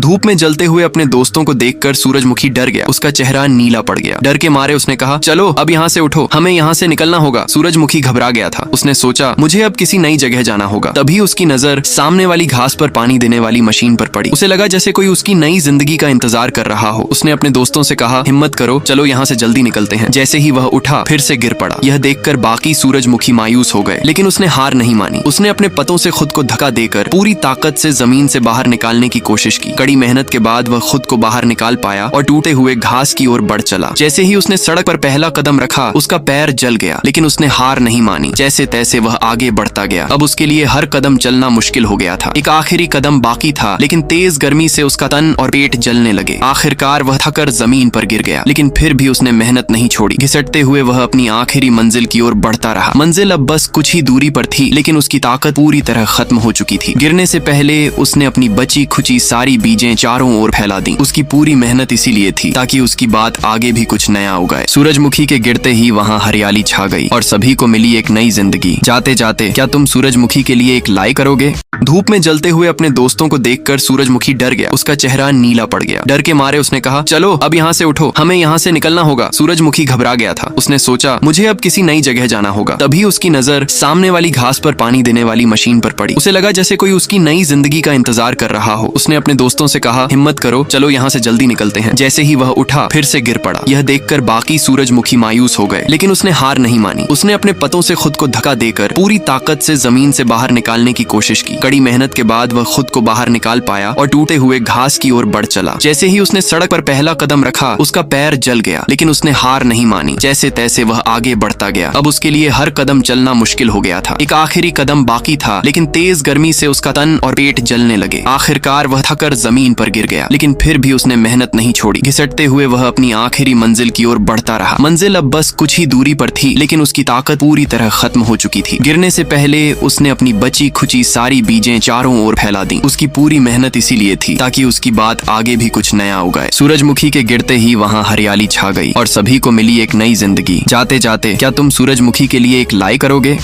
धूप में जलते हुए अपने दोस्तों को देखकर सूरजमुखी डर गया। उसका चेहरा नीला पड़ गया। डर के मारे उसने कहा, चलो अब यहाँ से उठो, हमें यहाँ से निकलना होगा। सूरजमुखी घबरा गया था। उसने सोचा, मुझे अब किसी नई जगह जाना होगा। तभी उसकी नजर सामने वाली घास पर पानी देने वाली मशीन पर पड़ी। उसे लगा जैसे कोई उसकी नई जिंदगी का इंतजार कर रहा हो। उसने अपने दोस्तों से कहा, हिम्मत करो, चलो यहाँ से जल्दी निकलते हैं। जैसे ही वह उठा, फिर से गिर पड़ा। यह देखकर बाकी सूरजमुखी मायूस हो गए, लेकिन उसने हार नहीं मानी। उसने अपने पतों से खुद को धक्का देकर पूरी ताकत से जमीन से बाहर निकालने की कोशिश की। कड़ी मेहनत के बाद वह खुद को बाहर निकाल पाया और टूटे हुए घास की ओर बढ़ चला। जैसे ही उसने सड़क पर पहला कदम रखा, उसका पैर जल गया, लेकिन उसने हार नहीं मानी। जैसे तैसे वह आगे बढ़ता गया। अब उसके लिए हर कदम चलना मुश्किल हो गया था। एक आखिरी कदम बाकी था, लेकिन तेज गर्मी से उसका तन और पेट जलने लगे। आखिरकार वह थकर जमीन पर गिर गया, लेकिन फिर भी उसने मेहनत नहीं छोड़ी। घिसटते हुए वह अपनी आखिरी मंजिल की ओर बढ़ता रहा। मंजिल अब बस कुछ ही दूरी पर थी, लेकिन उसकी ताकत पूरी तरह खत्म हो चुकी थी। गिरने से पहले उसने अपनी बची खुची सारी बीजें चारों ओर फैला दी। उसकी पूरी मेहनत इसीलिए थी ताकि उसकी बात आगे भी कुछ नया उगाए। सूरजमुखी के गिरते ही वहाँ हरियाली छा गई और सभी को मिली एक नई जिंदगी। जाते जाते क्या तुम सूरजमुखी के लिए एक लाइक करोगे? धूप में जलते हुए अपने दोस्तों को देखकर सूरजमुखी डर गया। उसका चेहरा नीला पड़ गया। डर के मारे उसने कहा, चलो अब यहाँ से उठो, हमें यहाँ से निकलना होगा। सूरजमुखी घबरा गया था। उसने सोचा, मुझे अब किसी नई जगह जाना होगा। तभी उसकी नजर सामने वाली घास पर पानी देने वाली मशीन पर पड़ी। उसे लगा जैसे कोई उसकी नई जिंदगी का इंतजार कर रहा हो। उसने अपने दोस्तों से कहा, हिम्मत करो, चलो यहाँ से जल्दी निकलते हैं। जैसे ही वह उठा, फिर से गिर पड़ा। यह देखकर बाकी सूरजमुखी मायूस हो गए, लेकिन उसने हार नहीं मानी। उसने अपने पतों से खुद को धक्का देकर पूरी ताकत से जमीन से बाहर निकालने की कोशिश की। कड़ी मेहनत के बाद वह खुद को बाहर निकाल पाया और टूटे हुए घास की ओर बढ़ चला। जैसे ही उसने सड़क पर पहला कदम रखा, उसका पैर जल गया, लेकिन उसने हार नहीं मानी। जैसे तैसे वह आगे बढ़ता गया। अब उसके लिए हर कदम चलना मुश्किल हो गया था। एक आखिरी कदम बाकी था, लेकिन तेज गर्मी से उसका तन और पेट जलने लगे। आखिरकार वह थकर जमीन पर गिर गया, लेकिन फिर भी उसने मेहनत नहीं छोड़ी। घिसटते हुए वह अपनी आखिरी मंजिल की ओर बढ़ता रहा। मंजिल अब बस कुछ ही दूरी पर थी, लेकिन उसकी ताकत पूरी तरह खत्म हो चुकी थी। गिरने से पहले उसने अपनी बची खुची सारी बीजें चारों ओर फैला दी। उसकी पूरी मेहनत इसीलिए थी ताकि उसकी बात आगे भी कुछ नया उगाए। सूरजमुखी के गिरते ही वहाँ हरियाली छा गई और सभी को मिली एक नई जिंदगी। जाते जाते क्या तुम सूरजमुखी के लिए एक लाइक करोगे?